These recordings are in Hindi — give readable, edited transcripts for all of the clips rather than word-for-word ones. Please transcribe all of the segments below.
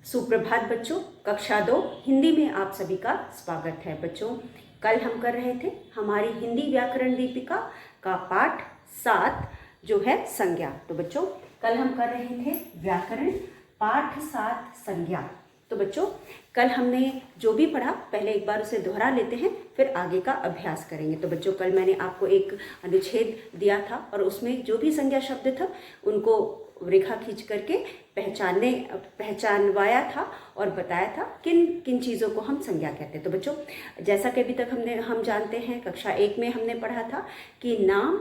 सुप्रभात बच्चों। कक्षा 2 हिंदी में आप सभी का स्वागत है बच्चों। कल हम कर रहे थे हमारी हिंदी व्याकरण दीपिका का पाठ 7 जो है संज्ञा। तो बच्चों कल हम कर रहे थे व्याकरण पाठ 7 संज्ञा। तो बच्चों कल हमने जो भी पढ़ा पहले एक बार उसे दोहरा लेते हैं, फिर आगे का अभ्यास करेंगे। तो बच्चों कल मैंने आपको एक अनुच्छेद दिया था और उसमें जो भी संज्ञा शब्द था उनको रेखा खींच करके पहचानवाया था और बताया था किन किन चीज़ों को हम संज्ञा कहते हैं। तो बच्चों जैसा कि अभी तक हम जानते हैं, कक्षा 1 में हमने पढ़ा था कि नाम,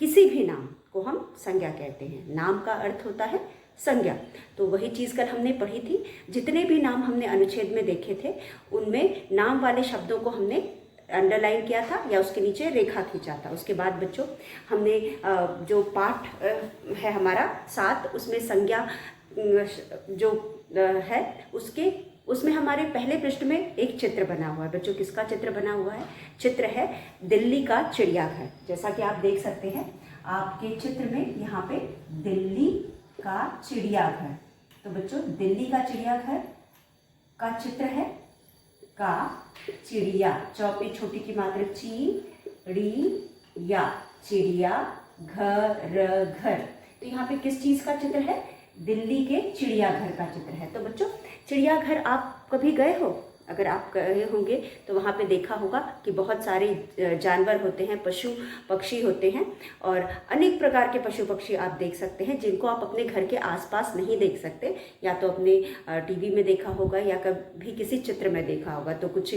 किसी भी नाम को हम संज्ञा कहते हैं। नाम का अर्थ होता है संज्ञा। तो वही चीज़ कल हमने पढ़ी थी। जितने भी नाम हमने अनुच्छेद में देखे थे उनमें नाम वाले शब्दों को हमने अंडरलाइन किया था या उसके नीचे रेखा खींचा था। उसके बाद बच्चों हमने जो पाठ है हमारा 7 उसमें संज्ञा जो है उसमें हमारे पहले पृष्ठ में एक चित्र बना हुआ है। बच्चों किसका चित्र बना हुआ है? चित्र है दिल्ली का चिड़ियाघर। जैसा कि आप देख सकते हैं आपके चित्र में यहाँ पे दिल्ली का चिड़ियाघर। तो बच्चों दिल्ली का चिड़ियाघर का चित्र है का चिड़िया, चौपी छोटी की मात्रा ची ड़ी या, चिड़िया घर। तो यहाँ पे किस चीज़ का चित्र है? दिल्ली के चिड़ियाघर का चित्र है। तो बच्चों चिड़ियाघर आप कभी गए हो? अगर आप गए होंगे तो वहाँ पे देखा होगा कि बहुत सारे जानवर होते हैं, पशु पक्षी होते हैं और अनेक प्रकार के पशु पक्षी आप देख सकते हैं जिनको आप अपने घर के आसपास नहीं देख सकते। या तो अपने टीवी में देखा होगा या कभी किसी चित्र में देखा होगा। तो कुछ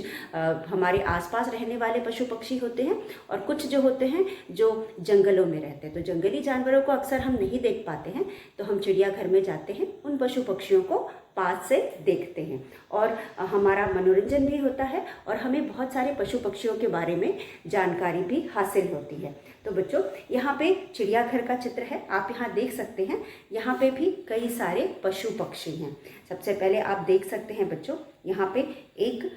हमारे आसपास रहने वाले पशु पक्षी होते हैं और कुछ जो होते हैं जो जंगलों में रहते हैं। तो जंगली जानवरों को अक्सर हम नहीं देख पाते हैं, तो हम चिड़ियाघर में जाते हैं, उन पशु पक्षियों को पास से देखते हैं और हमारा मनोरंजन भी होता है और हमें बहुत सारे पशु पक्षियों के बारे में जानकारी भी हासिल होती है। तो बच्चों यहाँ पे चिड़ियाघर का चित्र है, आप यहाँ देख सकते हैं। यहाँ पे भी कई सारे पशु पक्षी हैं। सबसे पहले आप देख सकते हैं बच्चों यहाँ पे एक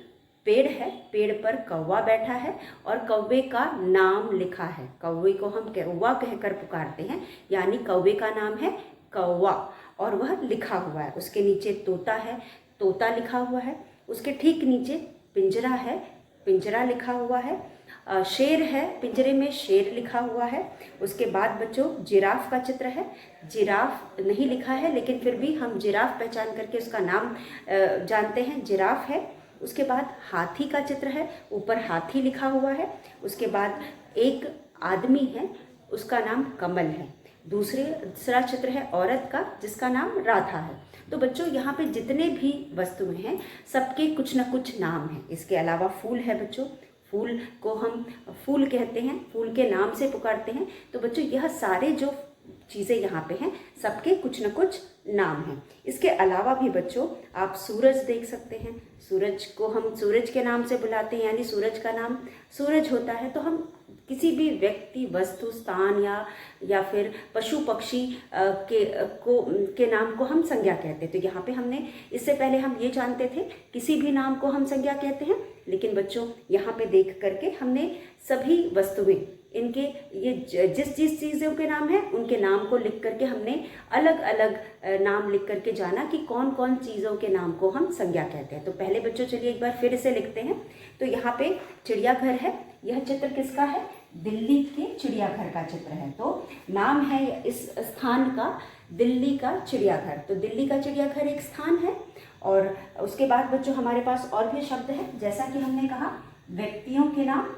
पेड़ है, पेड़ पर कौवा बैठा है और कौवे का नाम लिखा है। कौवे को हम कौवा कहकर पुकारते हैं, यानी कौवे का नाम है कौवा और वह लिखा हुआ है। उसके नीचे तोता है, तोता लिखा हुआ है। उसके ठीक नीचे पिंजरा है, पिंजरा लिखा हुआ है। शेर है, पिंजरे में शेर लिखा हुआ है। उसके बाद बच्चों जिराफ का चित्र है। जिराफ नहीं लिखा है लेकिन फिर भी हम जिराफ पहचान करके उसका नाम जानते हैं, जिराफ है। उसके बाद हाथी का चित्र है, ऊपर हाथी लिखा हुआ है। उसके बाद एक आदमी है, उसका नाम कमल है। दूसरा चित्र है औरत का जिसका नाम राधा है। तो बच्चों यहाँ पे जितने भी वस्तुएं हैं सबके कुछ न कुछ नाम हैं। इसके अलावा फूल है बच्चों, फूल को हम फूल कहते हैं, फूल के नाम से पुकारते हैं। तो बच्चों यह सारे जो चीज़ें यहाँ पे हैं सबके कुछ न कुछ नाम हैं। इसके अलावा भी बच्चों आप सूरज देख सकते हैं। सूरज को हम सूरज के नाम से बुलाते हैं, यानी सूरज का नाम सूरज होता है। तो हम किसी भी व्यक्ति, वस्तु, स्थान या फिर पशु पक्षी के नाम को हम संज्ञा कहते हैं। तो यहाँ पे हमने इससे पहले हम ये जानते थे किसी भी नाम को हम संज्ञा कहते हैं, लेकिन बच्चों यहाँ पे देख करके हमने सभी वस्तुएं, इनके ये जिस चीज़ों के नाम हैं उनके नाम को लिख करके हमने अलग अलग नाम लिख करके जाना कि कौन कौन चीज़ों के नाम को हम संज्ञा कहते हैं। तो पहले बच्चों चलिए एक बार फिर से लिखते हैं। तो यहाँ पे चिड़ियाघर है, यह चित्र किसका है? दिल्ली के चिड़ियाघर का चित्र है। तो नाम है इस स्थान का दिल्ली का चिड़ियाघर। तो दिल्ली का चिड़ियाघर एक स्थान है। और उसके बाद बच्चों हमारे पास और भी शब्द है, जैसा कि हमने कहा व्यक्तियों के नाम।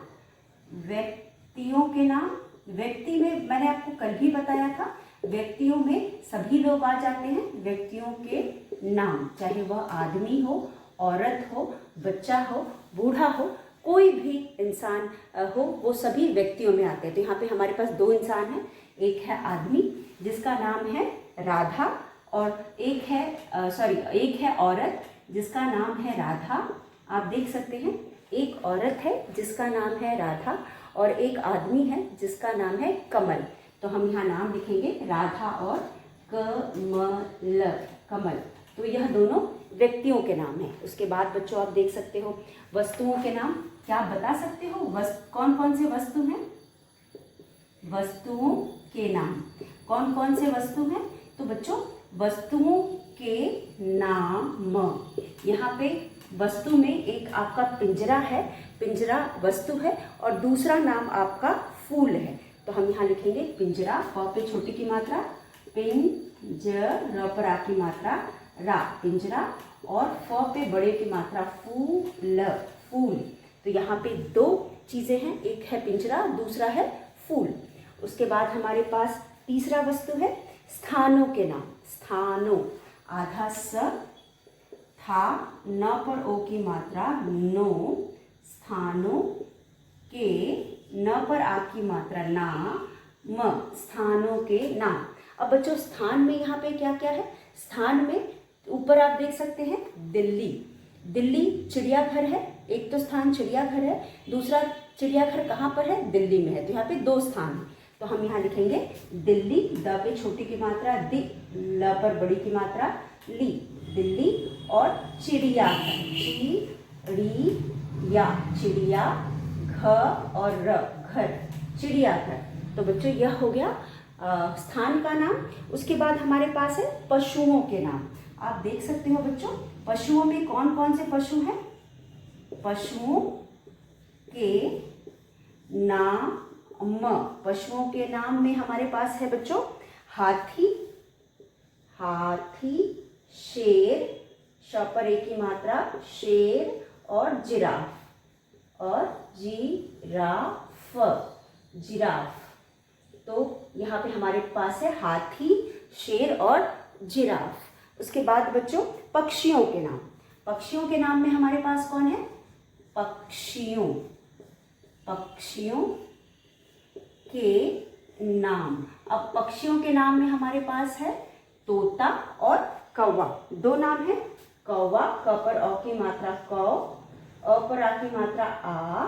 व्यक्ति में मैंने आपको कल भी बताया था, व्यक्तियों में सभी लोग आ जाते हैं। व्यक्तियों के नाम, चाहे वह आदमी हो, औरत हो, बच्चा हो, बूढ़ा हो, कोई भी इंसान हो, वो सभी व्यक्तियों में आते हैं। तो यहाँ पे हमारे पास 2 इंसान हैं, एक है आदमी जिसका नाम है राधा और एक है औरत जिसका नाम है राधा। आप देख सकते हैं एक औरत है जिसका नाम है राधा और एक आदमी है जिसका नाम है कमल। तो हम यहाँ नाम लिखेंगे राधा और कमल। तो यह दोनों व्यक्तियों के नाम हैं। उसके बाद बच्चों आप देख सकते हो वस्तुओं के नाम। क्या आप बता सकते हो कौन कौन से वस्तु हैं? वस्तुओं के नाम कौन कौन से वस्तु हैं? तो बच्चों वस्तुओं के नाम। यहाँ पे वस्तु में एक आपका पिंजरा है, पिंजरा वस्तु है, और दूसरा नाम आपका फूल है। तो हम यहाँ लिखेंगे पिंजरा, प पे छोटी की मात्रा, पिंजर पर आ की मात्रा रा, पिंजरा, और फ पे बड़े की मात्रा फूल, फूल। तो यहाँ पे दो चीज़ें हैं, एक है पिंजरा, दूसरा है फूल। उसके बाद हमारे पास तीसरा वस्तु है स्थानों के नाम। स्थानों, आधा स था, न पर ओ की मात्रा नो, स्थानों के, न पर आ की मात्रा ना, म, स्थानों के नाम। अब बच्चों स्थान में यहाँ पे क्या क्या है? स्थान में ऊपर आप देख सकते हैं दिल्ली, दिल्ली चिड़ियाघर है। एक तो स्थान चिड़ियाघर है, दूसरा चिड़ियाघर कहाँ पर है? दिल्ली में है। तो यहाँ पे दो स्थान है। तो हम यहाँ लिखेंगे दिल्ली, द पे छोटी की मात्रा दि, ल पर बड़ी की मात्रा ली, दिल्ली, और चिड़ियाघर, चिड़िया, चिड़िया, घ और र, घर, चिड़ियाघर। तो बच्चों यह हो गया स्थान का नाम। उसके बाद हमारे पास है पशुओं के नाम। आप देख सकते हो बच्चों, पशुओं में कौन कौन से पशु हैं? पशुओं के नाम, पशुओं के नाम में हमारे पास है बच्चों हाथी, हाथी, शेर, श पर ए की मात्रा शेर, और जिराफ, और जिराफ, जिराफ। तो यहाँ पे हमारे पास है हाथी, शेर और जिराफ। उसके बाद बच्चों पक्षियों के नाम। पक्षियों के नाम में हमारे पास कौन है? पक्षियों, पक्षियों के नाम। अब पक्षियों के नाम में हमारे पास है तोता और कौवा। दो नाम है, कौवा, क पर औ की मात्रा कौ, अ पर आ की मात्रा आ,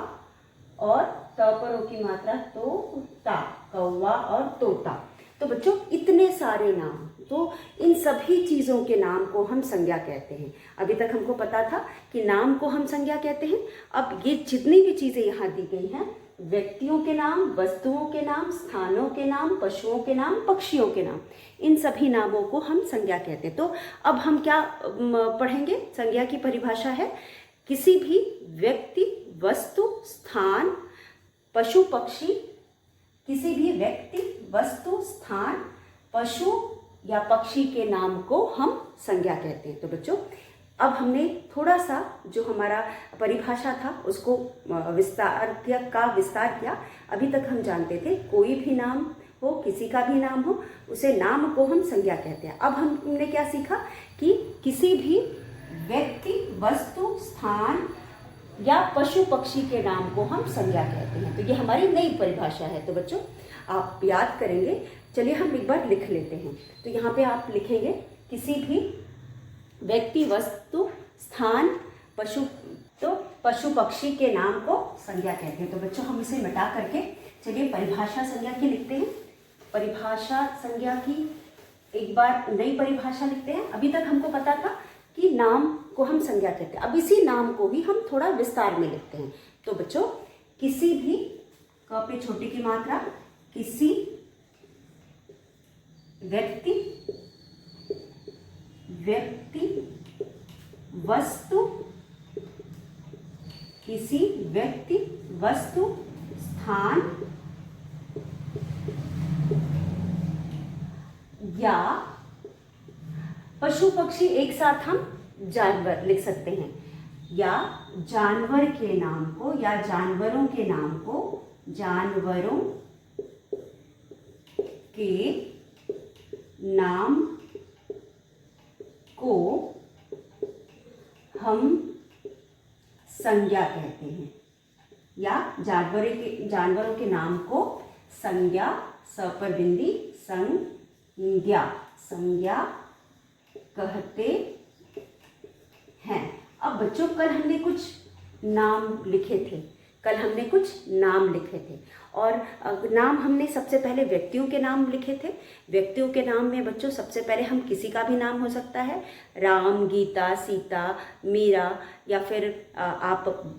और त पर ओ की मात्रा तो, ता, कौवा और तोता। तो बच्चों इतने सारे नाम, तो इन सभी चीज़ों के नाम को हम संज्ञा कहते हैं। अभी तक हमको पता था कि नाम को हम संज्ञा कहते हैं। अब ये जितनी भी चीज़ें यहाँ दी गई हैं, व्यक्तियों के नाम, वस्तुओं के नाम, स्थानों के नाम, पशुओं के नाम, पक्षियों के नाम, इन सभी नामों को हम संज्ञा कहते हैं। तो अब हम क्या पढ़ेंगे? संज्ञा की परिभाषा है किसी भी व्यक्ति, वस्तु, स्थान, पशु, पक्षी, किसी भी व्यक्ति, वस्तु, स्थान, पशु या पक्षी के नाम को हम संज्ञा कहते हैं। तो बच्चों अब हमने थोड़ा सा जो हमारा परिभाषा था उसको विस्तार किया। अभी तक हम जानते थे कोई भी नाम हो, किसी का भी नाम हो, उसे नाम को हम संज्ञा कहते हैं। अब हमने क्या सीखा कि किसी भी व्यक्ति, वस्तु, स्थान या पशु पक्षी के नाम को हम संज्ञा कहते हैं। तो ये हमारी नई परिभाषा है। तो बच्चों आप याद करेंगे। चलिए हम एक बार लिख लेते हैं। तो यहाँ पे आप लिखेंगे किसी भी व्यक्ति, वस्तु, स्थान, पशु, तो पशु पक्षी के नाम को संज्ञा कहते हैं। तो बच्चों हम इसे मिटा करके चलिए परिभाषा संज्ञा की लिखते हैं। परिभाषा संज्ञा की एक बार नई परिभाषा लिखते हैं। अभी तक हमको पता था कि नाम को हम संज्ञा कहते हैं। अब इसी नाम को ही हम थोड़ा विस्तार में लिखते हैं। तो बच्चों किसी भी, क पे छोटी की मात्रा, किसी व्यक्ति, वस्तु, किसी व्यक्ति, वस्तु, स्थान या पशु पक्षी, एक साथ हम जानवर लिख सकते हैं, या जानवर के नाम को या जानवरों के नाम को, जानवरों के नाम को हम संज्ञा कहते हैं, या जानवरों के नाम को संज्ञा, स पर बिंदी, संज्ञा, संज्ञा कहते हैं। अब बच्चों कल हमने कुछ नाम लिखे थे। कल हमने कुछ नाम लिखे थे और नाम हमने सबसे पहले व्यक्तियों के नाम लिखे थे। व्यक्तियों के नाम में बच्चों सबसे पहले हम किसी का भी नाम हो सकता है, राम, गीता, सीता, मीरा, या फिर आप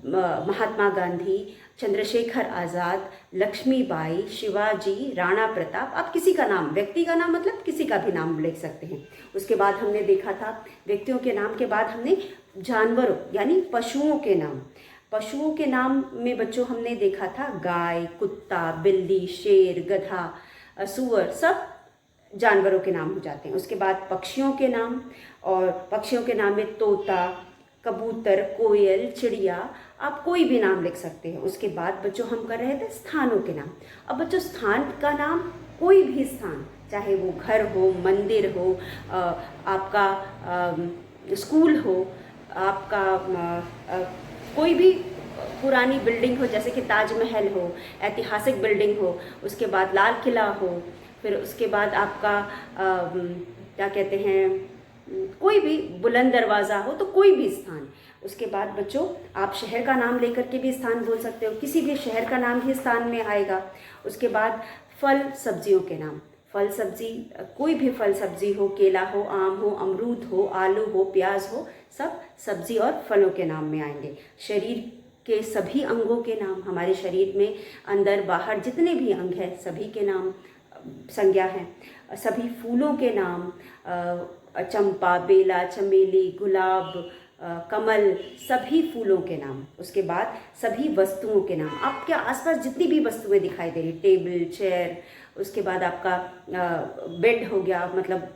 महात्मा गांधी, चंद्रशेखर आज़ाद, लक्ष्मीबाई, शिवाजी, राणा प्रताप, आप किसी का नाम, व्यक्ति का नाम मतलब किसी का भी नाम लिख सकते हैं। उसके बाद हमने देखा था व्यक्तियों के नाम के बाद हमने जानवरों यानी पशुओं के नाम, पशुओं के नाम में बच्चों हमने देखा था गाय, कुत्ता, बिल्ली, शेर, गधा, सूअर, सब जानवरों के नाम हो जाते हैं। उसके बाद पक्षियों के नाम, और पक्षियों के नाम में तोता, कबूतर, कोयल, चिड़िया, आप कोई भी नाम लिख सकते हैं। उसके बाद बच्चों हम कर रहे थे स्थानों के नाम। अब बच्चों स्थान का नाम कोई भी स्थान, चाहे वो घर हो, मंदिर हो, आपका स्कूल हो, आपका कोई भी पुरानी बिल्डिंग हो जैसे कि ताजमहल हो, ऐतिहासिक बिल्डिंग हो, उसके बाद लाल किला हो, फिर उसके बाद आपका क्या कहते हैं, कोई भी बुलंद दरवाज़ा हो, तो कोई भी स्थान। उसके बाद बच्चों आप शहर का नाम लेकर के भी स्थान बोल सकते हो, किसी भी शहर का नाम ही स्थान में आएगा। उसके बाद फल सब्जियों के नाम, फल सब्जी, कोई भी फल सब्जी हो, केला हो, आम हो, अमरूद हो, आलू हो, प्याज हो, सब सब्जी और फलों के नाम में आएंगे। शरीर के सभी अंगों के नाम, हमारे शरीर में अंदर बाहर जितने भी अंग हैं सभी के नाम संज्ञा है। सभी फूलों के नाम, चंपा, बेला, चमेली, गुलाब, कमल, सभी फूलों के नाम। उसके बाद सभी वस्तुओं के नाम, आपके आसपास जितनी भी वस्तुएं दिखाई दे रही, टेबल, चेयर, उसके बाद आपका बेड हो गया, मतलब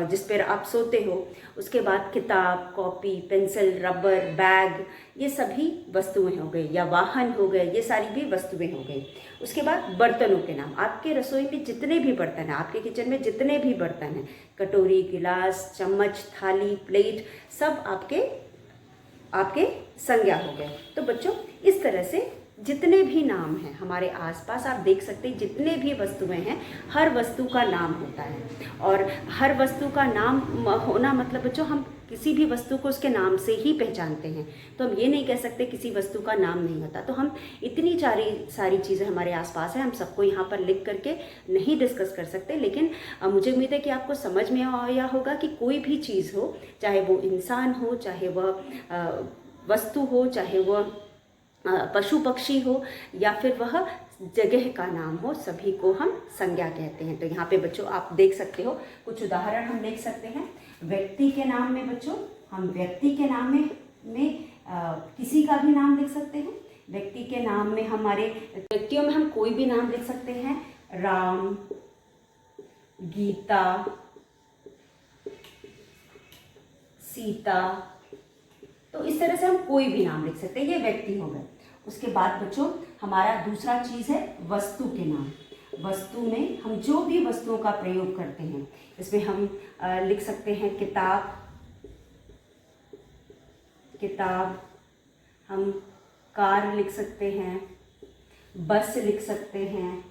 जिस पर आप सोते हो, उसके बाद किताब, कॉपी, पेंसिल, रबर, बैग, ये सभी वस्तुएं हो गई, या वाहन हो गए, ये सारी भी वस्तुएं हो गई। उसके बाद बर्तनों के नाम, आपके रसोई में जितने भी बर्तन हैं, आपके किचन में जितने भी बर्तन हैं, कटोरी, गिलास, चम्मच, थाली, प्लेट, सब आपके संज्ञा हो गए। तो बच्चों इस तरह से जितने भी नाम हैं हमारे आसपास, आप देख सकते हैं जितने भी वस्तुएं हैं, हर वस्तु का नाम होता है। और हर वस्तु का नाम होना मतलब बच्चों हम किसी भी वस्तु को उसके नाम से ही पहचानते हैं। तो हम ये नहीं कह सकते किसी वस्तु का नाम नहीं होता। तो हम इतनी सारी चीज़ें हमारे आसपास हैं, हम सबको यहाँ पर लिख करके नहीं डिस्कस कर सकते, लेकिन मुझे उम्मीद है कि आपको समझ में आया होगा कि कोई भी चीज़ हो, चाहे वो इंसान हो, चाहे वह वस्तु हो, चाहे वह पशु पक्षी हो, या फिर वह जगह का नाम हो, सभी को हम संज्ञा कहते हैं। तो यहाँ पे बच्चों आप देख सकते हो कुछ उदाहरण हम देख सकते हैं। व्यक्ति के नाम में बच्चों हम व्यक्ति के नाम में किसी का भी नाम लिख सकते हैं। व्यक्ति के नाम में हमारे व्यक्तियों में हम कोई भी नाम लिख सकते हैं, राम, गीता, सीता, तो इस तरह से हम कोई भी नाम लिख सकते हैं, ये व्यक्ति हो गए। उसके बाद बच्चों हमारा दूसरा चीज़ है वस्तु के नाम। वस्तु में हम जो भी वस्तुओं का प्रयोग करते हैं, इसमें हम लिख सकते हैं किताब, हम कार लिख सकते हैं, बस लिख सकते हैं,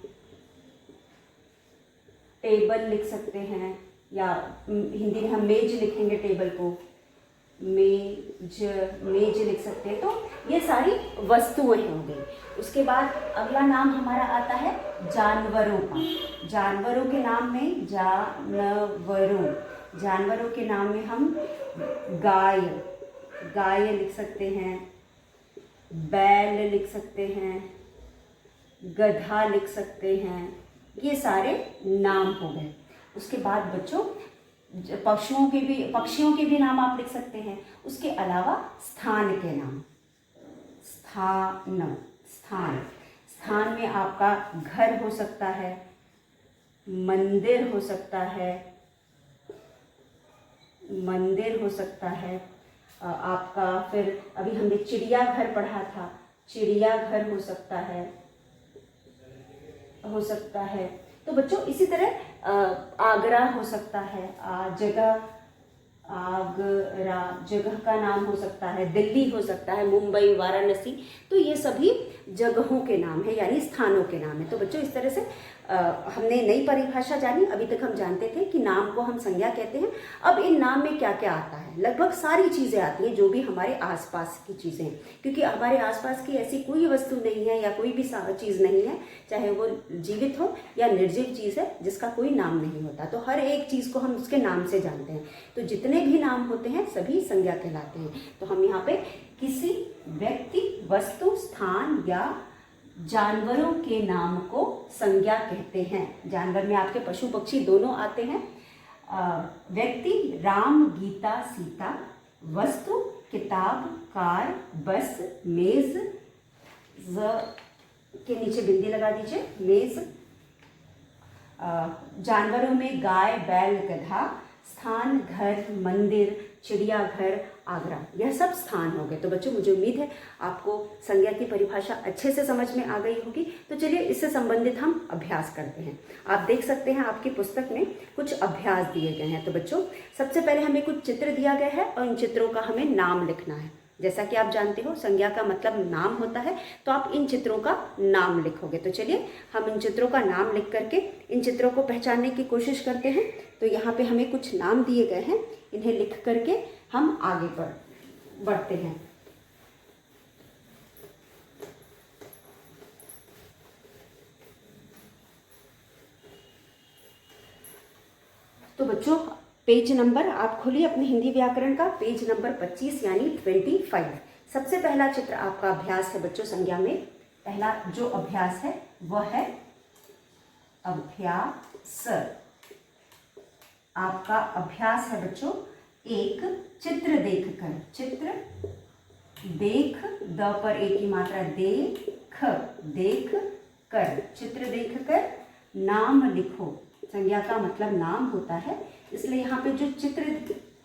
टेबल लिख सकते हैं, या हिंदी में हम मेज लिखेंगे, टेबल को मेज लिख सकते हैं। तो ये सारी वस्तुएं हो गई। उसके बाद अगला नाम हमारा आता है जानवरों का। जानवरों के नाम में जानवरों के नाम में हम गाय लिख सकते हैं, बैल लिख सकते हैं, गधा लिख सकते हैं, ये सारे नाम हो गए। उसके बाद बच्चों पक्षियों के भी नाम आप लिख सकते हैं। उसके अलावा स्थान के नाम, स्थान में आपका घर हो सकता है, मंदिर हो सकता है, आपका फिर अभी हमने चिड़ियाघर पढ़ा था, चिड़ियाघर हो सकता है। तो बच्चों इसी तरह आगरा हो सकता है, आगरा जगह का नाम हो सकता है, दिल्ली हो सकता है, मुंबई, वाराणसी, तो ये सभी जगहों के नाम है, यानी स्थानों के नाम है। तो बच्चों इस तरह से हमने नई परिभाषा जानी। अभी तक हम जानते थे कि नाम को हम संज्ञा कहते हैं। अब इन नाम में क्या क्या आता है? लगभग सारी चीज़ें आती हैं जो भी हमारे आसपास की चीज़ें हैं, क्योंकि हमारे आसपास की ऐसी कोई वस्तु नहीं है या कोई भी चीज़ नहीं है, चाहे वो जीवित हो या निर्जीव चीज़ है, जिसका कोई नाम नहीं होता। तो हर एक चीज़ को हम उसके नाम से जानते हैं। तो जितने भी नाम होते हैं सभी संज्ञा कहलाते हैं। तो हम यहाँ पे किसी व्यक्ति, वस्तु, स्थान या जानवरों के नाम को संज्ञा कहते हैं। जानवर में आपके पशु पक्षी दोनों आते हैं। व्यक्ति राम, गीता, सीता। वस्तु किताब, कार, बस, मेज, के नीचे बिंदी लगा दीजिए, मेज। जानवरों में गाय, बैल, गधा। स्थान घर, मंदिर, चिड़ियाघर, आगरा। यह सब स्थान हो गए। तो बच्चों मुझे उम्मीद है आपको संज्ञा की परिभाषा अच्छे से समझ में आ गई होगी। तो चलिए इससे संबंधित हम अभ्यास करते हैं। आप देख सकते हैं आपकी पुस्तक में कुछ अभ्यास दिए गए हैं। तो बच्चों सबसे पहले हमें कुछ चित्र दिया गया है और इन चित्रों का हमें नाम लिखना है। जैसा कि आप जानते हो संज्ञा का मतलब नाम होता है, तो आप इन चित्रों का नाम लिखोगे। तो चलिए हम इन चित्रों का नाम लिख करके इन चित्रों को पहचानने की कोशिश करते हैं। तो यहाँ पे हमें कुछ नाम दिए गए हैं, इन्हें लिख करके हम आगे बढ़ते हैं। तो बच्चों पेज नंबर आप खोलिए अपने हिंदी व्याकरण का, पेज नंबर 25 यानी 25। सबसे पहला चित्र आपका अभ्यास है बच्चों संज्ञा में। पहला जो अभ्यास है वह है अभ्यास। आपका अभ्यास है बच्चों एक चित्र देखकर। चित्र देख, द पर एक की मात्रा, देख कर। चित्र देखकर नाम लिखो। संज्ञा का मतलब नाम होता है, इसलिए यहाँ पे जो चित्र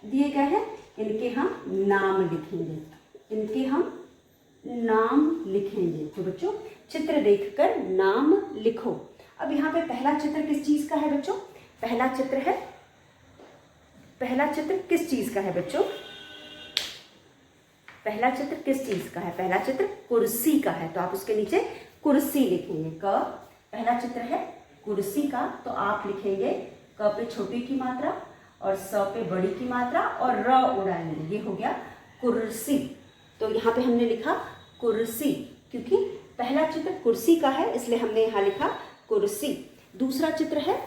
दिए गए हैं इनके हम नाम लिखेंगे। इनके हम नाम लिखेंगे। तो बच्चों चित्र देखकर नाम लिखो। अब यहाँ पे पहला चित्र किस चीज का है बच्चों? पहला चित्र किस चीज का है बच्चों? पहला चित्र किस चीज का है? पहला चित्र कुर्सी का है, तो आप उसके नीचे कुर्सी लिखेंगे। पहला चित्र है कुर्सी का, तो आप लिखेंगे क पे छोटी की मात्रा और स पे बड़ी की मात्रा और र उड़ाएंगे। ये हो गया कुर्सी। तो यहाँ पे हमने लिखा कुर्सी, क्योंकि पहला चित्र कुर्सी का है इसलिए हमने यहाँ लिखा कुर्सी। दूसरा चित्र है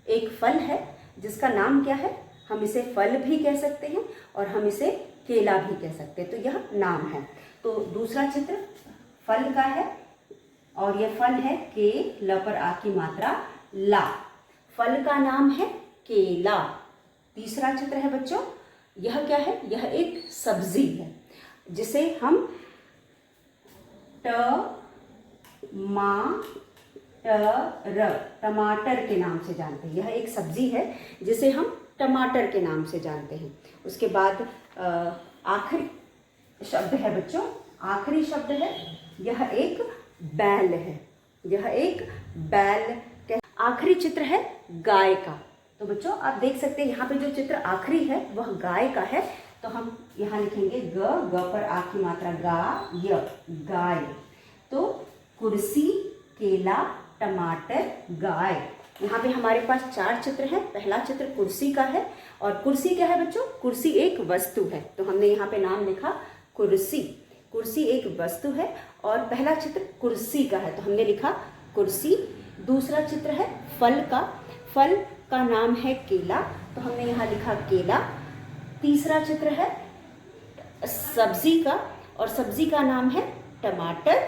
एक फल है जिसका नाम क्या है? हम इसे फल भी कह सकते हैं और हम इसे केला भी कह सकते हैं, तो यह नाम है। तो दूसरा चित्र फल का है और यह फल है के, ल पर आ की मात्रा, ला। फल का नाम है केला। तीसरा चित्र है बच्चों, यह क्या है? यह एक सब्जी है जिसे हम टमाटर के नाम से जानते हैं। यह एक सब्जी है जिसे हम टमाटर के नाम से जानते हैं। उसके बाद आखिरी शब्द है बच्चों, आखिरी शब्द है यह एक बैल है। यह एक बैल। आखिरी चित्र है गाय का। तो बच्चों आप देख सकते हैं यहाँ पे जो चित्र आखिरी है वह गाय का है, तो हम यहाँ लिखेंगे ग पर आ की मात्रा, गाय। तो कुर्सी, केला, टमाटर, गाय। यहाँ पे हमारे पास 4 चित्र हैं। पहला चित्र कुर्सी का है और कुर्सी क्या है बच्चों? कुर्सी एक वस्तु है, तो हमने यहाँ पे नाम लिखा कुर्सी। कुर्सी एक वस्तु है और पहला चित्र कुर्सी का है, तो हमने लिखा कुर्सी। दूसरा चित्र है फल का। फल का नाम है केला, तो हमने यहाँ लिखा केला। तीसरा चित्र है सब्जी का और सब्जी का नाम है टमाटर।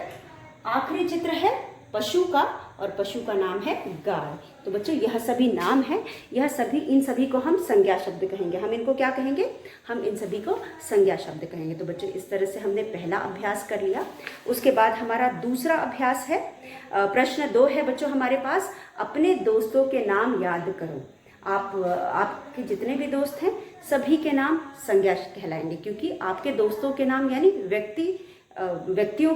आखिरी चित्र है पशु का और पशु का नाम है गाय। तो बच्चों यह सभी नाम है, इन सभी को हम संज्ञा शब्द कहेंगे। हम इनको क्या कहेंगे? हम इन सभी को संज्ञा शब्द कहेंगे। तो बच्चों इस तरह से हमने पहला अभ्यास कर लिया। उसके बाद हमारा दूसरा अभ्यास है प्रश्न 2 है बच्चों हमारे पास, अपने दोस्तों के नाम याद करो। आपके जितने भी दोस्त हैं सभी के नाम संज्ञा कहलाएंगे, क्योंकि आपके दोस्तों के नाम यानी व्यक्तियों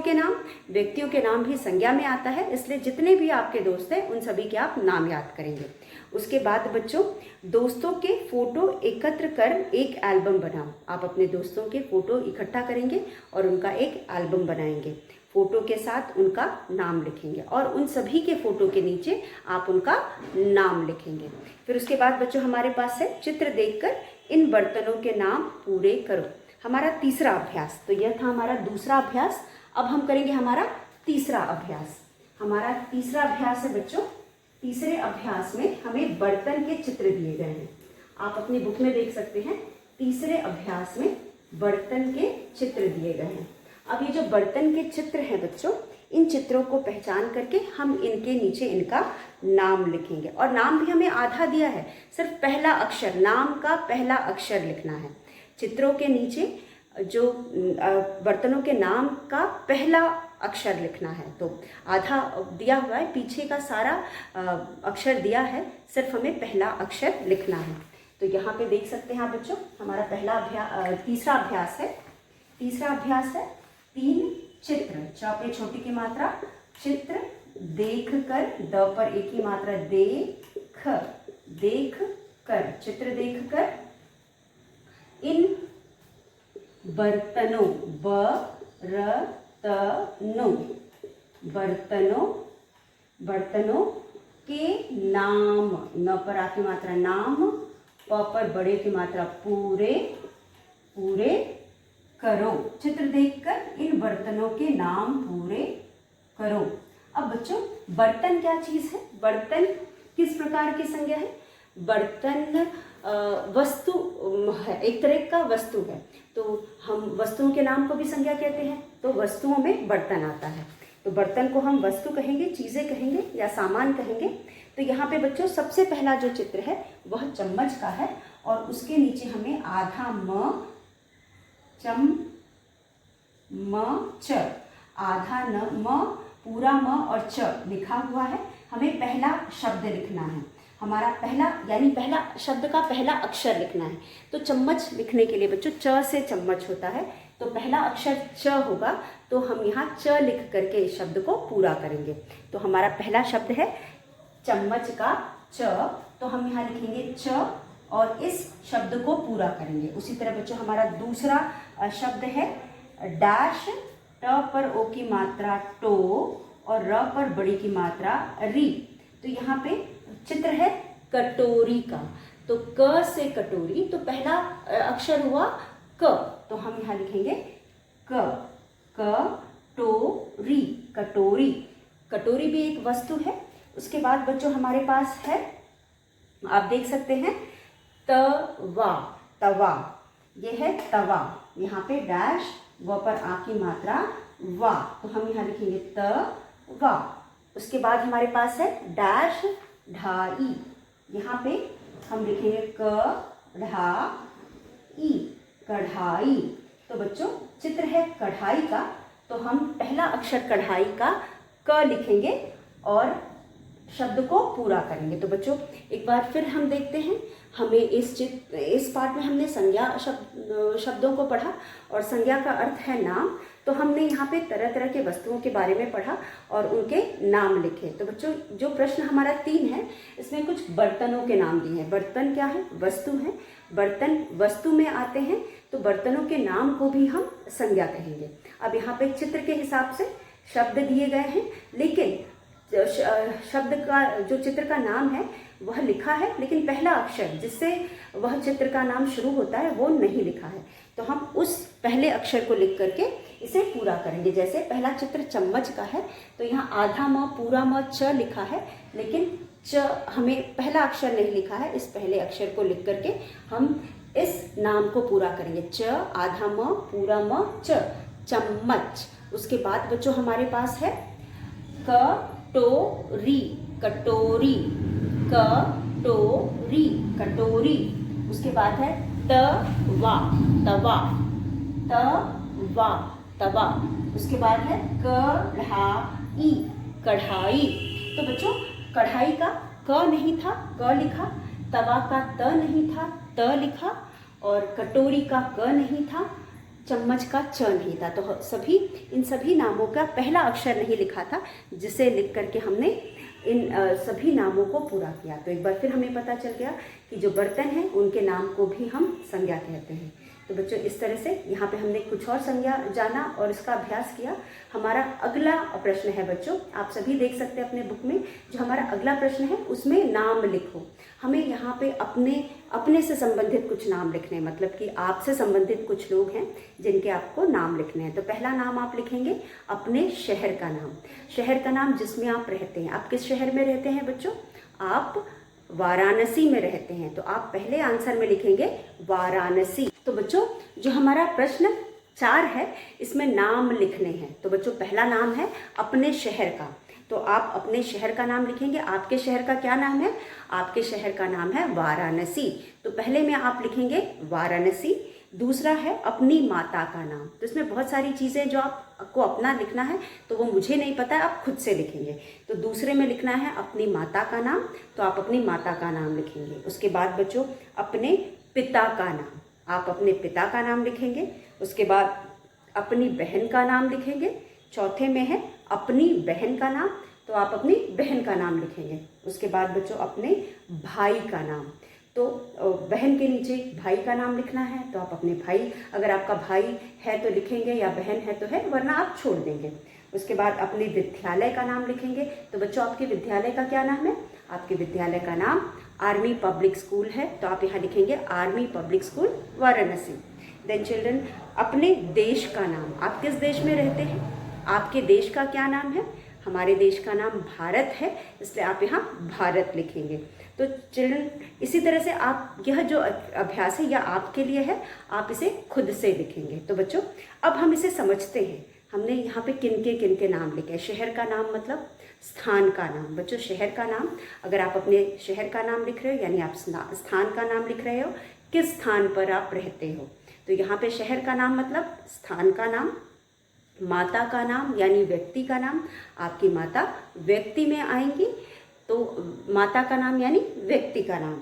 के नाम भी संज्ञा में आता है, इसलिए जितने भी आपके दोस्त हैं उन सभी के आप नाम याद करेंगे। उसके बाद बच्चों दोस्तों के फोटो एकत्र कर एक एल्बम बनाओ। आप अपने दोस्तों के फोटो इकट्ठा करेंगे और उनका एक एल्बम बनाएंगे। फ़ोटो के साथ उनका नाम लिखेंगे और उन सभी के फ़ोटो के नीचे आप उनका नाम लिखेंगे। फिर उसके बाद बच्चों हमारे पास है चित्र देखकर इन बर्तनों के नाम पूरे करो। हमारा तीसरा अभ्यास, तो यह था हमारा दूसरा अभ्यास। अब हम करेंगे हमारा तीसरा अभ्यास। हमारा तीसरा अभ्यास है बच्चों, तीसरे अभ्यास में हमें बर्तन के चित्र दिए गए हैं। आप अपनी बुक में देख सकते हैं, तीसरे अभ्यास में बर्तन के चित्र दिए गए हैं। अब ये जो बर्तन के चित्र हैं बच्चों, इन चित्रों को पहचान करके हम इनके नीचे इनका नाम लिखेंगे। और नाम भी हमें आधा दिया है, सिर्फ पहला अक्षर, नाम का पहला अक्षर लिखना है। चित्रों के नीचे जो बर्तनों के नाम का पहला अक्षर लिखना है। तो आधा दिया हुआ है, पीछे का सारा अक्षर दिया है, सिर्फ हमें पहला अक्षर लिखना है। तो यहाँ पे देख सकते हैं आप बच्चों, हमारा तीसरा अभ्यास है। तीसरा अभ्यास है 3 चित्र, च पे छोटी की मात्रा, चित्र देख कर, द पर एक की मात्रा, देख कर, चित्र देख कर इन बर्तनों, बर्तनों के नाम, न पर आ की मात्रा नाम, प पर बड़े की मात्रा पूरे करो। चित्र देखकर इन बर्तनों के नाम पूरे करो। अब बच्चों बर्तन क्या चीज़ है? बर्तन किस प्रकार की संज्ञा है? बर्तन वस्तु है, एक तरह का वस्तु है। तो हम वस्तुओं के नाम को भी संज्ञा कहते हैं, तो वस्तुओं में बर्तन आता है। तो बर्तन को हम वस्तु कहेंगे, चीज़ें कहेंगे या सामान कहेंगे। तो यहाँ पे बच्चों सबसे पहला जो चित्र है वह चम्मच का है और उसके नीचे हमें आधा म, च, आधा न, म, पूरा म और च लिखा हुआ है। हमें पहला शब्द लिखना है, हमारा पहला यानी पहला शब्द का पहला अक्षर लिखना है। तो चम्मच लिखने के लिए बच्चों च से चम्मच होता है, तो पहला अक्षर च होगा, तो हम यहाँ च लिख करके इस शब्द को पूरा करेंगे। तो हमारा पहला शब्द है चम्मच का च, तो हम यहाँ लिखेंगे च और इस शब्द को पूरा करेंगे। उसी तरह बच्चों हमारा दूसरा शब्द है डैश, ट पर ओ की मात्रा टो और र पर बड़ी की मात्रा री। तो यहाँ पे चित्र है कटोरी का, तो क से कटोरी, तो पहला अक्षर हुआ क, तो हम यहाँ लिखेंगे कटोरी, कटोरी। कटोरी भी एक वस्तु है। उसके बाद बच्चों हमारे पास है, आप देख सकते हैं तवा, तवा, ये है तवा। यहाँ पे डैश, व पर आ की मात्रा वा, तो हम यहाँ लिखेंगे तवा। उसके बाद हमारे पास है डैश, ढाई, यहाँ पे हम लिखेंगे कढ़ाई, कढ़ाई। तो बच्चों चित्र है कढ़ाई का, तो हम पहला अक्षर कढ़ाई का क लिखेंगे और शब्द को पूरा करेंगे। तो बच्चों एक बार फिर हम देखते हैं, हमें इस पार्ट में हमने संज्ञा शब्दों को पढ़ा और संज्ञा का अर्थ है नाम। तो हमने यहाँ पे तरह तरह के वस्तुओं के बारे में पढ़ा और उनके नाम लिखे। तो बच्चों जो प्रश्न हमारा 3 है, इसमें कुछ बर्तनों के नाम दिए हैं। बर्तन क्या है? वस्तु है। बर्तन वस्तु में आते हैं, तो बर्तनों के नाम को भी हम संज्ञा कहेंगे। अब यहाँ पे चित्र के हिसाब से शब्द दिए गए हैं, लेकिन शब्द का जो चित्र का नाम है वह लिखा है, लेकिन पहला अक्षर जिससे वह चित्र का नाम शुरू होता है वो नहीं लिखा है। तो हम उस पहले अक्षर को लिख करके इसे पूरा करेंगे। जैसे पहला चित्र चम्मच का है, तो यहाँ आधा म, पूरा म, च लिखा है, लेकिन च हमें पहला अक्षर नहीं लिखा है। इस पहले अक्षर को लिख करके हम इस नाम को पूरा करेंगे। च, आधा म, पूरा म, च, चम्मच। उसके बाद बच्चों हमारे पास है कटोरी, कटोरी, कटोरी, कटोरी। उसके बाद है तवा, तवा, तवा, तवा। उसके बाद है कढ़ाई, कढ़ाई। तो बच्चों कढ़ाई का क नहीं था, क लिखा, तवा का त नहीं था, त लिखा, और कटोरी का क नहीं था, चम्मच का च नहीं था। तो इन सभी नामों का पहला अक्षर नहीं लिखा था, जिसे लिख करके हमने इन सभी नामों को पूरा किया। तो एक बार फिर हमें पता चल गया कि जो बर्तन हैं उनके नाम को भी हम संज्ञा कहते हैं। तो बच्चों इस तरह से यहाँ पे हमने कुछ और संज्ञा जाना और इसका अभ्यास किया। हमारा अगला प्रश्न है बच्चों, आप सभी देख सकते हैं अपने बुक में, जो हमारा अगला प्रश्न है उसमें नाम लिखो। हमें यहाँ पे अपने से संबंधित कुछ नाम लिखने हैं, मतलब कि आपसे संबंधित कुछ लोग हैं जिनके आपको नाम लिखने हैं। तो पहला नाम आप लिखेंगे अपने शहर का नाम, शहर का नाम जिसमें आप रहते हैं। आप किस शहर में रहते हैं बच्चों? आप वाराणसी में रहते हैं, तो आप पहले आंसर में लिखेंगे वाराणसी। तो बच्चों जो हमारा प्रश्न 4 है इसमें नाम लिखने हैं। तो बच्चों पहला नाम है अपने शहर का, तो आप अपने शहर का नाम लिखेंगे। आपके शहर का क्या नाम है? आपके शहर का नाम है वाराणसी, तो पहले में आप लिखेंगे वाराणसी। दूसरा है अपनी माता का नाम, तो इसमें बहुत सारी चीज़ें जो आपको अपना लिखना है तो वो मुझे नहीं पता है, आप खुद से लिखेंगे। तो दूसरे में लिखना है अपनी माता का नाम, तो आप अपनी माता का नाम लिखेंगे। उसके बाद बच्चों अपने पिता का नाम, आप अपने पिता का नाम लिखेंगे। उसके बाद अपनी बहन का नाम लिखेंगे। चौथे में है अपनी बहन का नाम, तो आप अपनी बहन का नाम लिखेंगे। उसके बाद बच्चों अपने भाई का नाम, तो बहन के नीचे भाई का नाम लिखना है, तो आप अपने भाई, अगर आपका भाई है तो लिखेंगे या बहन है तो है, वरना आप छोड़ देंगे। उसके बाद अपने विद्यालय का नाम लिखेंगे। तो बच्चों आपके विद्यालय का क्या नाम है? आपके विद्यालय का नाम आर्मी पब्लिक स्कूल है, तो आप यहाँ लिखेंगे army public school Varanasi. Then children अपने देश का नाम, आप किस देश में रहते हैं? आपके देश का क्या नाम है? हमारे देश का नाम भारत है, इसलिए आप यहाँ भारत लिखेंगे। तो चिल्ड्रन इसी तरह से आप यह जो अभ्यास है या आपके लिए है, आप इसे खुद से लिखेंगे। तो बच्चों अब हम इसे समझते हैं। हमने यहाँ पे किन के नाम लिखे। शहर का नाम मतलब स्थान का नाम। बच्चों शहर का नाम, अगर आप अपने शहर का नाम लिख रहे हो यानी आप स्थान का नाम लिख रहे हो, किस स्थान पर आप रहते हो। तो यहाँ पे शहर का नाम मतलब स्थान का नाम। माता का नाम यानी व्यक्ति का नाम, आपकी माता व्यक्ति में आएंगी, तो माता का नाम यानी व्यक्ति का नाम।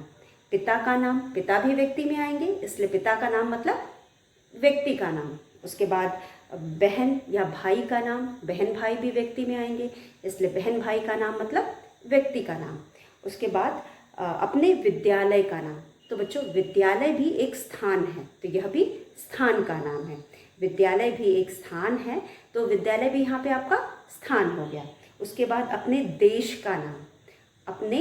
पिता का नाम, पिता भी व्यक्ति में आएंगे, इसलिए पिता का नाम मतलब व्यक्ति का नाम। उसके बाद बहन या भाई का नाम, बहन भाई भी व्यक्ति में आएंगे, इसलिए बहन भाई का नाम मतलब व्यक्ति का नाम। उसके बाद अपने विद्यालय का नाम, तो बच्चों विद्यालय भी एक स्थान है, तो यह भी स्थान का नाम है। विद्यालय भी एक स्थान है, तो विद्यालय भी यहाँ पे आपका स्थान हो गया। उसके बाद अपने देश का नाम, अपने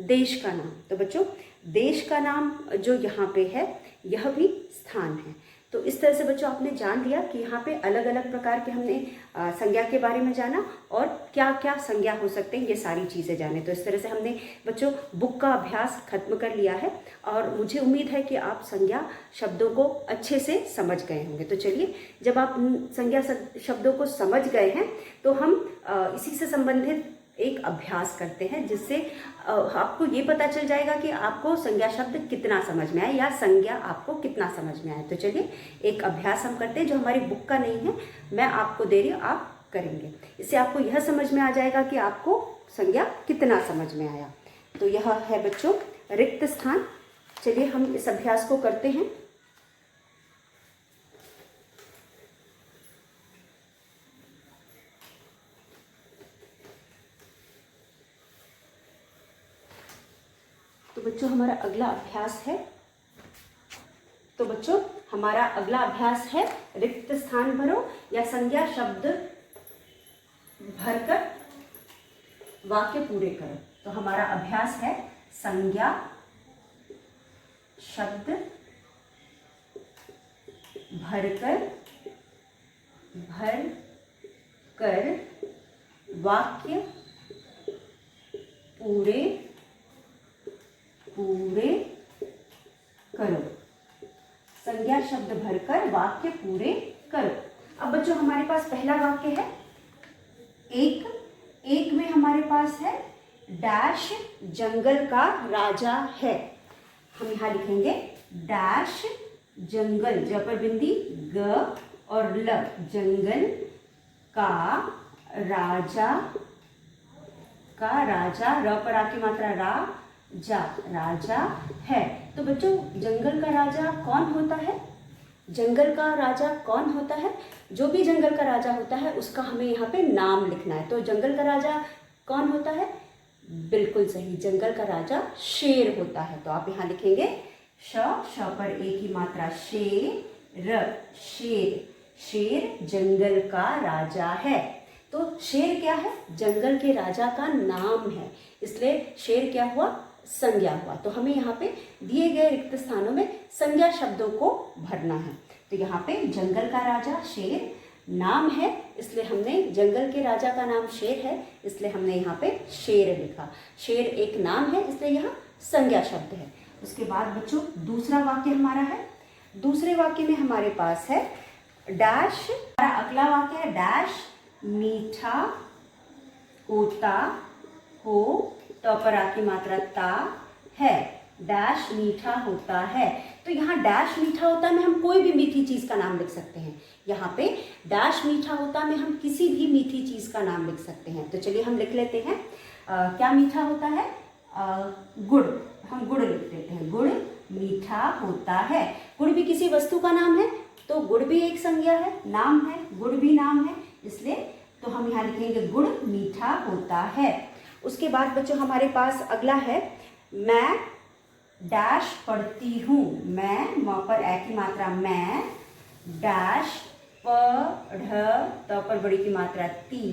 देश का नाम, तो बच्चों देश का नाम जो यहाँ पे है यह भी स्थान है। तो इस तरह से बच्चों आपने जान लिया कि यहाँ पे अलग अलग प्रकार के हमने संज्ञा के बारे में जाना और क्या क्या संज्ञा हो सकते हैं, ये सारी चीज़ें जाने। तो इस तरह से हमने बच्चों बुक का अभ्यास खत्म कर लिया है और मुझे उम्मीद है कि आप संज्ञा शब्दों को अच्छे से समझ गए होंगे। तो चलिए, जब आप संज्ञा शब्दों को समझ गए हैं तो हम इसी से संबंधित एक अभ्यास करते हैं, जिससे आपको ये पता चल जाएगा कि आपको संज्ञा शब्द कितना समझ में आया या संज्ञा आपको कितना समझ में आया। तो चलिए एक अभ्यास हम करते हैं जो हमारी बुक का नहीं है, मैं आपको दे रही हूँ, आप करेंगे। इससे आपको यह समझ में आ जाएगा कि आपको संज्ञा कितना समझ में आया। तो यह है बच्चों रिक्त स्थान। चलिए हम इस अभ्यास को करते हैं। तो बच्चों हमारा अगला अभ्यास है, तो बच्चों हमारा अगला अभ्यास है रिक्त स्थान भरो या संज्ञा शब्द भरकर वाक्य पूरे करो। तो हमारा अभ्यास है संज्ञा शब्द भर कर वाक्य पूरे करो। संज्ञा शब्द भरकर वाक्य पूरे करो। अब बच्चों हमारे पास पहला वाक्य है एक में हमारे पास है डैश जंगल का राजा है। हम यहाँ लिखेंगे डैश जंगल, ज पर बिंदी ग और ल, जंगल का राजा र पर आके मात्रा राजा है। तो बच्चों जंगल का राजा कौन होता है? जंगल का राजा कौन होता है? जो भी जंगल का राजा होता है उसका हमें यहाँ पे नाम लिखना है। तो जंगल का राजा कौन होता है? बिल्कुल सही, जंगल का राजा शेर होता है। तो आप यहाँ लिखेंगे श पर एक ही मात्रा र, शेर। शेर जंगल का राजा है। तो शेर क्या है? जंगल के राजा का नाम है, इसलिए शेर क्या हुआ? संज्ञा हुआ। तो हमें यहाँ पे दिए गए रिक्त स्थानों में संज्ञा शब्दों को भरना है। तो यहाँ पे जंगल का राजा शेर नाम है, इसलिए हमने जंगल के राजा का नाम शेर है, इसलिए हमने यहाँ पे शेर लिखा। शेर एक नाम है, इसलिए यहाँ संज्ञा शब्द है। उसके बाद बच्चों दूसरा वाक्य हमारा है। दूसरे वाक्य में हमारे पास है डैश। हमारा अगला वाक्य है डैश मीठा होता हो, तो पर आ की मात्रा ता है। डैश मीठा होता है। तो यहाँ डैश मीठा होता में हम कोई भी मीठी चीज का नाम लिख सकते हैं। यहाँ पे डैश मीठा होता में हम किसी भी मीठी चीज का नाम लिख सकते हैं। तो चलिए हम लिख लेते हैं। क्या मीठा होता है? गुड़। हम गुड़ लिख देते हैं। गुड़ मीठा होता है। गुड़ भी किसी वस्तु का नाम है, तो गुड़ भी एक संज्ञा है, नाम है, गुड़ भी नाम है, इसलिए तो हम यहाँ लिखेंगे गुड़ मीठा होता है। उसके बाद बच्चों हमारे पास अगला है मैं डैश पढ़ती हूँ। मैं म पर ए की मात्रा मैं, डैश पढ़ तो पर बड़ी की मात्रा ती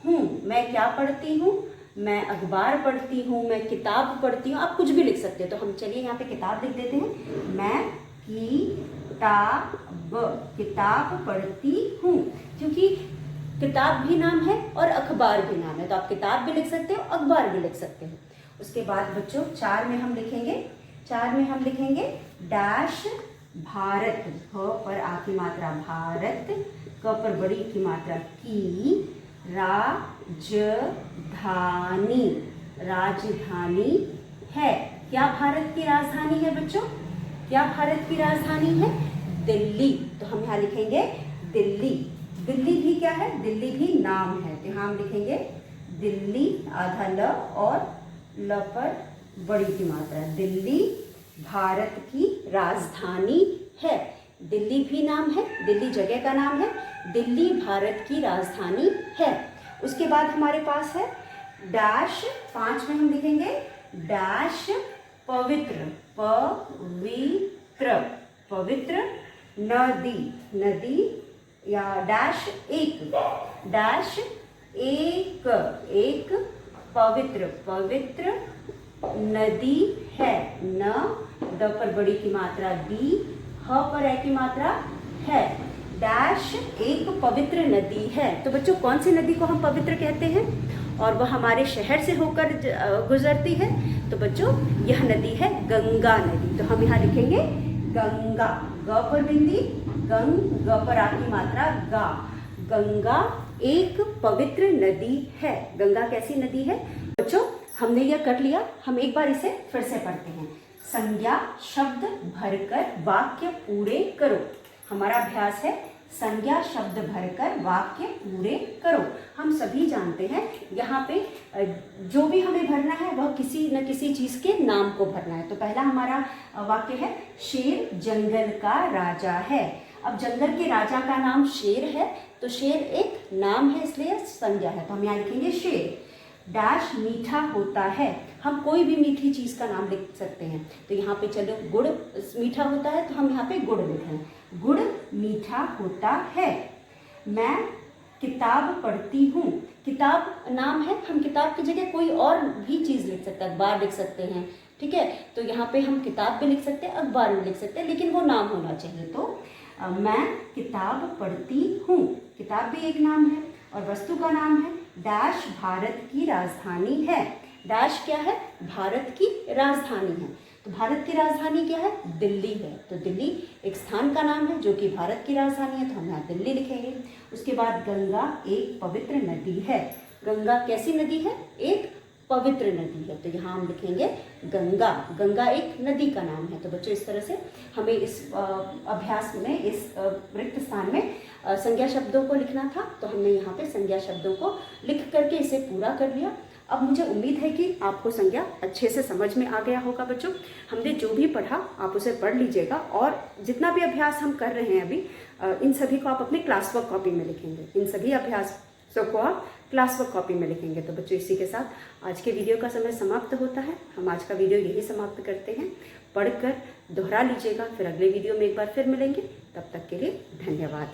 हूँ। मैं क्या पढ़ती हूँ? मैं अखबार पढ़ती हूँ, मैं किताब पढ़ती हूँ। आप कुछ भी लिख सकते हो। तो हम चलिए यहाँ पे किताब लिख देते हैं। मैं किताब पढ़ती हूँ, क्योंकि किताब भी नाम है और अखबार भी नाम है, तो आप किताब भी लिख सकते हो, अखबार भी लिख सकते हो। उसके बाद बच्चों 4 में हम लिखेंगे डैश भारत। ह पर आ की मात्रा भारत, क पर बड़ी की मात्रा की, राजधानी है। क्या भारत की राजधानी है बच्चों? क्या भारत की राजधानी है? दिल्ली। तो हम यहाँ लिखेंगे दिल्ली। दिल्ली भी क्या है? दिल्ली भी नाम है, तो यहाँ हम लिखेंगे दिल्ली, आधा ल और ल पर बड़ी की मात्रा। दिल्ली भारत की राजधानी है। दिल्ली भी नाम है, दिल्ली जगह का नाम है, दिल्ली भारत की राजधानी है। उसके बाद हमारे पास है डैश। 5 में हम लिखेंगे डैश पवित्र। पवित्र नदी या डैश एक पवित्र नदी है। न द पर बड़ी की मात्रा दी, ह पर ए की मात्रा है। डैश एक पवित्र नदी है। तो बच्चों कौन सी नदी को हम पवित्र कहते हैं और वह हमारे शहर से होकर गुजरती है? तो बच्चों यह नदी है गंगा नदी। तो हम यहाँ लिखेंगे गंगा। ग पर बिंदी, ग पर आ की मात्रा गा। गंगा एक पवित्र नदी है। गंगा कैसी नदी है? बच्चों हमने यह कर लिया। हम एक बार इसे फिर से पढ़ते हैं। संज्ञा शब्द भरकर वाक्य पूरे करो। हमारा अभ्यास है संज्ञा शब्द भरकर वाक्य पूरे करो। हम सभी जानते हैं यहाँ पे जो भी हमें भरना है वह किसी न किसी चीज के नाम को भरना है। तो पहला हमारा वाक्य है शेर जंगल का राजा है। अब जंगल के राजा का नाम शेर है, तो शेर एक नाम है, इसलिए संज्ञा है। तो हम यहाँ लिखेंगे शेर। डैश मीठा होता है। हम कोई भी मीठी चीज का नाम लिख सकते हैं। तो यहाँ पे चलो गुड़ मीठा होता है, तो हम यहाँ पे गुड़ लिख रहे हैं। गुड़ मीठा होता है। मैं किताब पढ़ती हूँ। किताब नाम है, हम किताब की जगह कोई और भी चीज लिख सकते हैं, अखबार लिख सकते हैं, ठीक है। तो यहाँ पे हम किताब भी लिख सकते हैं, अखबार भी लिख सकते हैं, लेकिन वो नाम होना चाहिए। तो मैं किताब पढ़ती हूँ। किताब भी एक नाम है और वस्तु का नाम है। डैश भारत की राजधानी है। डैश क्या है? भारत की राजधानी है। तो भारत की राजधानी क्या है? दिल्ली है। तो दिल्ली एक स्थान का नाम है जो कि भारत की राजधानी है, तो हम यहाँ दिल्ली लिखेंगे। उसके बाद गंगा एक पवित्र नदी है। गंगा कैसी नदी है? एक पवित्र नदी है, तो यहाँ हम लिखेंगे गंगा। गंगा एक नदी का नाम है। तो बच्चों इस तरह से हमें इस अभ्यास में, इस रिक्त स्थान में संज्ञा शब्दों को लिखना था। तो हमने यहाँ पे संज्ञा शब्दों को लिख करके इसे पूरा कर लिया। अब मुझे उम्मीद है कि आपको संज्ञा अच्छे से समझ में आ गया होगा। बच्चों हमने जो भी पढ़ा आप उसे पढ़ लीजिएगा, और जितना भी अभ्यास हम कर रहे हैं अभी, इन सभी को आप अपनी क्लास वर्क कॉपी में लिखेंगे। इन सभी अभ्यासों को आप क्लास वर्क कॉपी में लिखेंगे। तो बच्चों इसी के साथ आज के वीडियो का समय समाप्त होता है। हम आज का वीडियो यही समाप्त करते हैं। पढ़कर दोहरा लीजिएगा, फिर अगले वीडियो में एक बार फिर मिलेंगे। तब तक के लिए धन्यवाद।